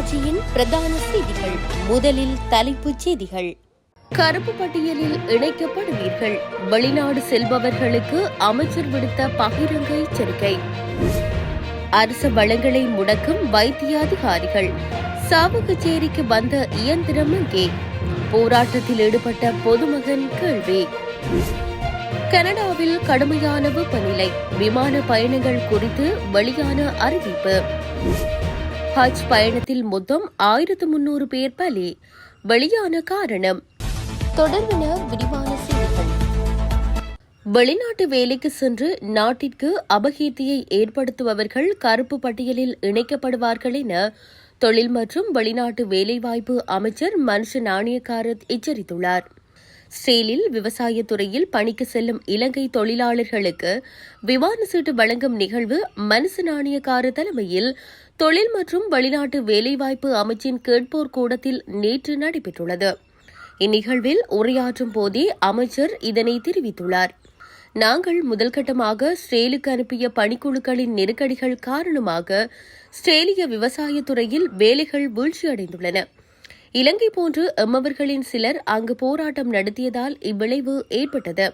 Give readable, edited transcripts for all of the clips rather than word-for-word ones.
தொலைக்காட்சியின் பிரதான செய்திகள். முதலில் தலைப்புச் செய்திகள். கருப்பு பட்டியலில் இணைக்கப்படுவீர்கள். வெளிநாடு செல்பவர்களுக்கு அமைச்சர் விடுத்த பகிரங்க எச்சரிக்கை. அரசு வளங்களை முடக்கும் வைத்திய அதிகாரிகள். சாவகச்சேரிக்கு வந்த இயந்திரம் எங்கே? போராட்டத்தில் ஈடுபட்ட பொதுமகன் கேள்வி. கனடாவில் கடுமையான வெப்பநிலை. விமான பயணங்கள் குறித்து வெளியான அறிவிப்பு. ஹஜ் பயணத்தில் மொத்தம் 1300 பேர் பலி. வெளியான காரணம். தொடர்பான விரிவான செய்திகள். வெளிநாட்டு வேலைக்கு சென்று நாட்டிற்கு அபகீர்த்தியை ஏற்படுத்துபவர்கள் கருப்பு பட்டியலில் இணைக்கப்படுவார்கள் என தொழில் மற்றும் வெளிநாட்டு வேலைவாய்ப்பு அமைச்சர் மனுஷ நாணயக்கார எச்சரித்துள்ளார். ஸ்ரேலில் விவசாயத்துறையில் பணிக்கு செல்லும் இலங்கை தொழிலாளர்களுக்கு விமான சீட்டு வழங்கும் நிகழ்வு மனுஷ நாணயக்கார தலைமையில் தொழில் மற்றும் வெளிநாட்டு வேலைவாய்ப்பு அமைச்சின் கேட்போர் கூடத்தில் நேற்று நடைபெற்றுள்ளது. இந்நிகழ்வில் உரையாற்றும் போதே அமைச்சர் இதனை தெரிவித்துள்ளார். நாங்கள் முதல்கட்டமாக ஸ்ரேலுக்கு அனுப்பிய பணிக்குழுக்களின் நெருக்கடிகள் காரணமாக ஸ்ரேலிய விவசாயத்துறையில் வேலைகள் வீழ்ச்சியடைந்துள்ளன. இலங்கை போன்று எம்மவர்களின் சிலர் அங்கு போராட்டம் நடத்தியதால் இவ்விளைவு ஏற்பட்டது.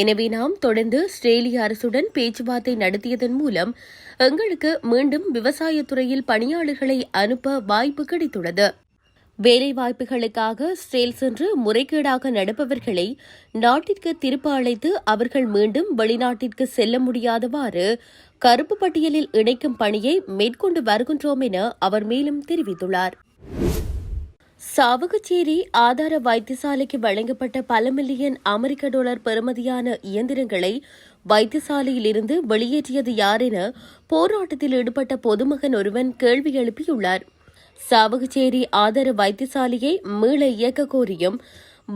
எனவே நாம் தொடர்ந்து ஸ்ரேலிய அரசுடன் பேச்சுவார்த்தை நடத்தியதன் மூலம் எங்களுக்கு மீண்டும் விவசாயத்துறையில் பணியாளர்களை அனுப்ப வாய்ப்பு கிடைத்துள்ளது. வேலைவாய்ப்புகளுக்காக ஸ்ரேல் சென்று முறைகேடாக நடப்பவர்களை நாட்டிற்கு திருப்ப அழைத்து அவர்கள் மீண்டும் வெளிநாட்டிற்கு செல்ல முடியாதவாறு கருப்பு பட்டியலில் இணைக்கும் பணியை மேற்கொண்டு வருகின்றோம் என அவர் மேலும் தெரிவித்துள்ளார். சாவகச்சேரி ஆதார வைத்தியசாலைக்கு வழங்கப்பட்ட பல மில்லியன் அமெரிக்க டாலர் பெறுமதியான இயந்திரங்களை வைத்தியசாலையில் இருந்து வெளியேற்றியது யார் என போராட்டத்தில் ஈடுபட்ட பொதுமகன் ஒருவன் கேள்வி எழுப்பியுள்ளார். சாவகச்சேரி ஆதார வைத்தியசாலையை மீள இயக்க கோரியும்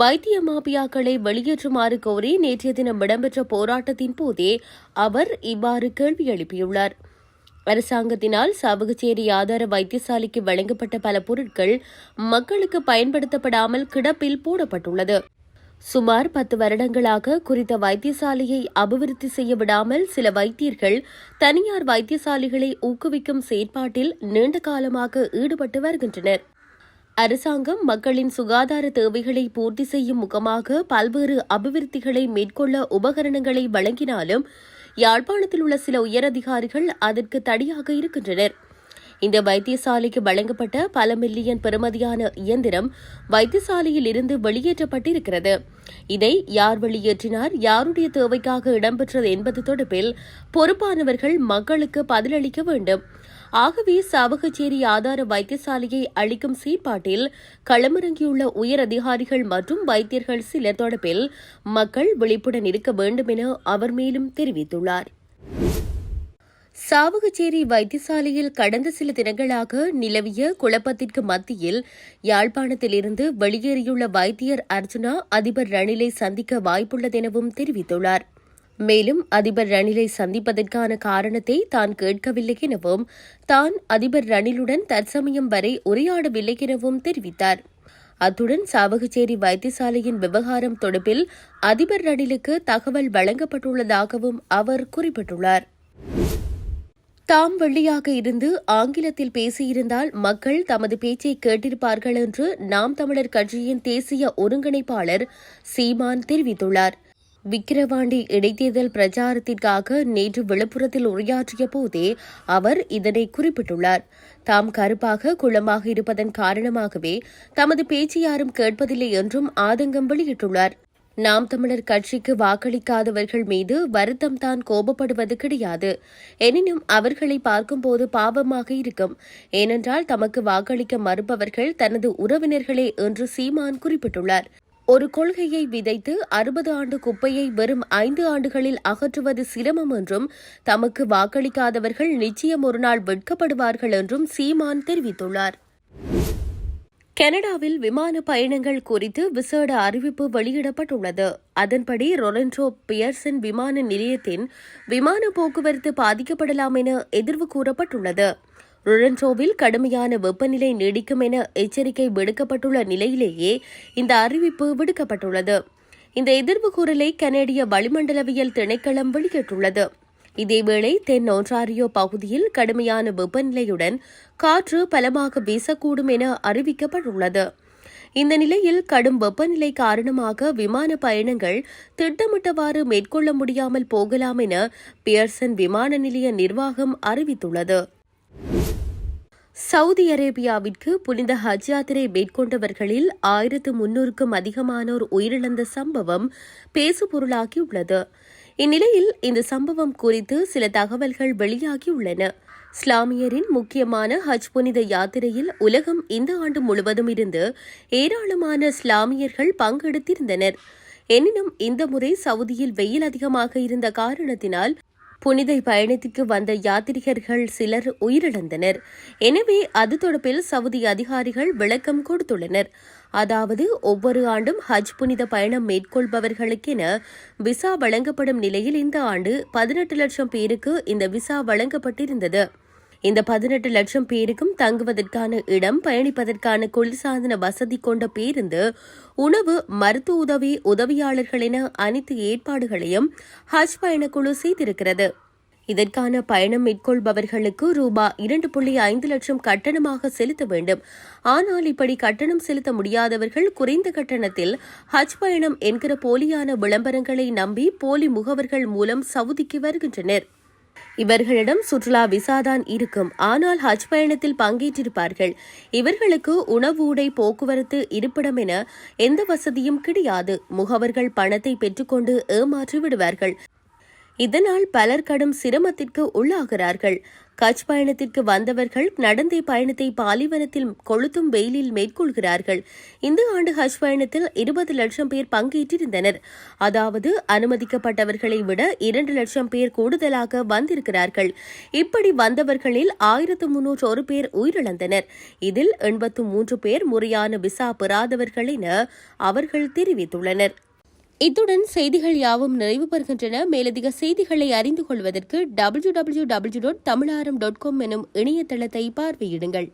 வைத்திய மாபியாக்களை வெளியேற்றுமாறு கோரி நேற்றைய தினம் இடம்பெற்ற போராட்டத்தின் போதே அவர் இவ்வாறு கேள்வி எழுப்பியுள்ளார். அரசாங்கத்தினால் சாவகச்சேரி ஆதார வைத்தியசாலைக்கு வழங்கப்பட்ட பல பொருட்கள் மக்களுக்கு பயன்படுத்தப்படாமல் கிடப்பில் போடப்பட்டுள்ளது. சுமார் 10 வருடங்களாக குறித்த வைத்தியசாலையை அபிவிருத்தி செய்ய விடாமல் சில வைத்தியர்கள் தனியார் வைத்தியசாலைகளை ஊக்குவிக்கும் செயற்பாட்டில் நீண்ட காலமாக ஈடுபட்டு வருகின்றனர். அரசாங்கம் மக்களின் சுகாதார தேவைகளை பூர்த்தி செய்யும் முகமாக பல்வேறு அபிவிருத்திகளை மேற்கொள்ள உபகரணங்களை வழங்கினாலும் யாழ்ப்பாணத்தில் உள்ள சில உயரதிகாரிகள் அதற்கு தடையாக இருக்கின்றனர். இந்த வைத்தியசாலைக்கு வழங்கப்பட்ட பல மில்லியன் பெறுமதியான இயந்திரம் வைத்தியசாலையில் இருந்து வெளியேற்றப்பட்டிருக்கிறது. இதை யார் வெளியேற்றினார், யாருடைய தேவைக்காக இடம்பெற்றது என்பது தொடர்பில் பொறுப்பானவர்கள் மக்களுக்கு பதிலளிக்க வேண்டும். ஆகவே சாவகச்சேரி ஆதார வைத்தியசாலையை அளிக்கும் செயற்பாட்டில் களமிறங்கியுள்ள உயர் அதிகாரிகள் மற்றும் வைத்தியர்கள் சிலர் தொடர்பில் மக்கள் விழிப்புடன் இருக்க வேண்டும் என அவர் மேலும் தெரிவித்துள்ளார். சாவகச்சேரி வைத்தியசாலையில் கடந்த சில தினங்களாக நிலவிய குழப்பத்திற்கு மத்தியில் யாழ்ப்பாணத்திலிருந்து வெளியேறியுள்ள வைத்தியர் அர்ஜுனா அதிபர் ரணிலை சந்திக்க வாய்ப்புள்ளதெனவும் தெரிவித்துள்ளார். மேலும் அதிபர் ரணிலை சந்திப்பதற்கான காரணத்தை தான் கேட்கவில்லை எனவும் தான் அதிபர் ரணிலுடன் தற்சமயம் வரை உரையாடவில்லை எனவும் தெரிவித்தார். அத்துடன் சாவகச்சேரி வைத்தியசாலையின் விவகாரம் தொடர்பில் அதிபர் ரணிலுக்கு தகவல் வழங்கப்பட்டுள்ளதாகவும் அவர் குறிப்பிட்டுள்ளார். தாம் வெள்ளியாக இருந்து ஆங்கிலத்தில் பேசியிருந்தால் மக்கள் தமது பேச்சை கேட்டிருப்பார்கள் என்று நாம் தமிழர் கட்சியின் தேசிய ஒருங்கிணைப்பாளர் சீமான் தெரிவித்துள்ளார். விக்கிரவாண்டி இடைத்தேர்தல் பிரச்சாரத்திற்காக நேற்று விழுப்புரத்தில் உரையாற்றிய போதே அவர் இதனை குறிப்பிட்டுள்ளார். தாம் கருப்பாக குளமாக இருப்பதன் காரணமாகவே தமது பேச்சு யாரும் கேட்பதில்லை என்றும் ஆதங்கம் வெளியிட்டுள்ளார். நாம் தமிழர் கட்சிக்கு வாக்களிக்காதவர்கள் மீது வருத்தம் தான் கோபப்படுவது கிடையாது. எனினும் அவர்களை பார்க்கும்போது பாவமாக இருக்கும். ஏனென்றால் தமக்கு வாக்களிக்க மறுப்பவர்கள் தனது உறவினர்களே என்று சீமான் குறிப்பிட்டுள்ளார். ஒரு கொள்கையை விதைத்து 60 ஆண்டு குப்பையை வெறும் 5 ஆண்டுகளில் அகற்றுவது சிரமம் என்றும் தமக்கு வாக்களிக்காதவர்கள் நிச்சயம் ஒரு நாள் வெட்கப்படுவார்கள் என்றும் சீமான் தெரிவித்துள்ளார். கனடாவில் விமான பயணங்கள் குறித்து விசேட அறிவிப்பு வெளியிடப்பட்டுள்ளது. அதன்படி ரொரன்டோ பியர்சன் விமான நிலையத்தின் விமான போக்குவரத்து பாதிக்கப்படலாம் என எதிர்வு கூறப்பட்டுள்ளது. ரொரன்டோவில் கடுமையான வெப்பநிலை நீடிக்கும் என எச்சரிக்கை விடுக்கப்பட்டுள்ள நிலையிலேயே இந்த அறிவிப்பு விடுக்கப்பட்டுள்ளது. இந்த எதிர்வு கூறலை கனேடிய வளிமண்டலவியல் திணைக்களம் வெளியிட்டுள்ளது. இதேவேளை தென் ஒன்றாரியோ பகுதியில் கடுமையான வெப்பநிலையுடன் காற்று பலமாக வீசக்கூடும் என அறிவிக்கப்பட்டுள்ளது. இந்த நிலையில் கடும் வெப்பநிலை காரணமாக விமான பயணங்கள் திட்டமிட்டவாறு மேற்கொள்ள முடியாமல் போகலாம் என பியர்சன் விமான நிலைய நிர்வாகம் அறிவித்துள்ளது. சவுதி அரேபியாவிற்கு புனித ஹஜ் யாத்திரை மேற்கொண்டவர்களில் 1300க்கும் அதிகமானோர் உயிரிழந்த சம்பவம் பேசுபொருளாகியுள்ளது. இந்நிலையில் இந்த சம்பவம் குறித்து சில தகவல்கள் வெளியாகியுள்ளன. இஸ்லாமியரின் முக்கியமான ஹஜ் புனித யாத்திரையில் உலகம் இந்த ஆண்டு முழுவதும் இருந்து ஏராளமான இஸ்லாமியர்கள் பங்கெடுத்திருந்தனர். எனினும் இந்த முறை சவுதியில் வெயில் அதிகமாக இருந்த காரணத்தினால் புனித பயணத்திற்கு வந்த யாத்ரீகர்கள் சிலர் உயிரிழந்தனர். எனவே அது தொடர்பில் சவுதி அதிகாரிகள் விளக்கம் கொடுத்துள்ளனர். அதாவது ஒவ்வொரு ஆண்டும் ஹஜ் புனித பயணம் மேற்கொள்பவர்களுக்கென விசா வழங்கப்படும் நிலையில் இந்த ஆண்டு 18 லட்சம் பேருக்கு இந்த விசா வழங்கப்பட்டிருந்தது. இந்த 18 லட்சம் பேருக்கும் தங்குவதற்கான இடம், பயணிப்பதற்கான குளிர்சாதன வசதி கொண்ட பேருந்து, உணவு, மருத்துவ உதவி, உதவியாளர்கள் என அனைத்து ஏற்பாடுகளையும் ஹஜ் பயணக்குழு செய்திருக்கிறது. இதற்கான பயணம் மேற்கொள்பவர்களுக்கு ரூபாய் 2.5 லட்சம் கட்டணமாக செலுத்த வேண்டும். ஆனால் இப்படி கட்டணம் செலுத்த முடியாதவர்கள் குறைந்த கட்டணத்தில் ஹஜ் பயணம் என்கிற போலியான விளம்பரங்களை நம்பி போலி முகவர்கள் மூலம் சவுதிக்கு வருகின்றனர். இவர்களிடம் சுற்றுலா விசாதான் இருக்கும். ஆனால் ஹஜ் பயணத்தில் பங்கேற்றிருப்பார்கள். இவர்களுக்கு உணவு, உடை, போக்குவரத்து, இருப்பிடம் என எந்த வசதியும் கிடையாது. முகவர்கள் பணத்தை பெற்றுக்கொண்டு ஏமாற்றி விடுவார்கள். இதனால் பலர் கடும் சிரமத்திற்கு உள்ளாகிறார்கள். கட்ச் பயணத்திற்கு வந்தவர்கள் நடந்தே பயணத்தை பாலைவனத்தில் கொளுத்தும் வெயிலில் மேற்கொள்கிறார்கள். இந்த ஆண்டு ஹஜ் பயணத்தில் 20 லட்சம் பேர் பங்கேற்றிருந்தனர். அதாவது அனுமதிக்கப்பட்டவர்களை விட 2 லட்சம் பேர் கூடுதலாக வந்திருக்கிறார்கள். இப்படி வந்தவர்களில் 1301 பேர் உயிரிழந்தனர். இதில் 83 பேர் முறையான விசா பெறாதவர்கள் என அவர்கள் தெரிவித்துள்ளனர். இத்துடன் செய்திகள் யாவும் நிறைவு பெறுகின்றன. மேலதிக செய்திகளை அறிந்து கொள்வதற்கு www.tamilaram.com எனும் இணையதளத்தை பார்வையிடுங்கள்.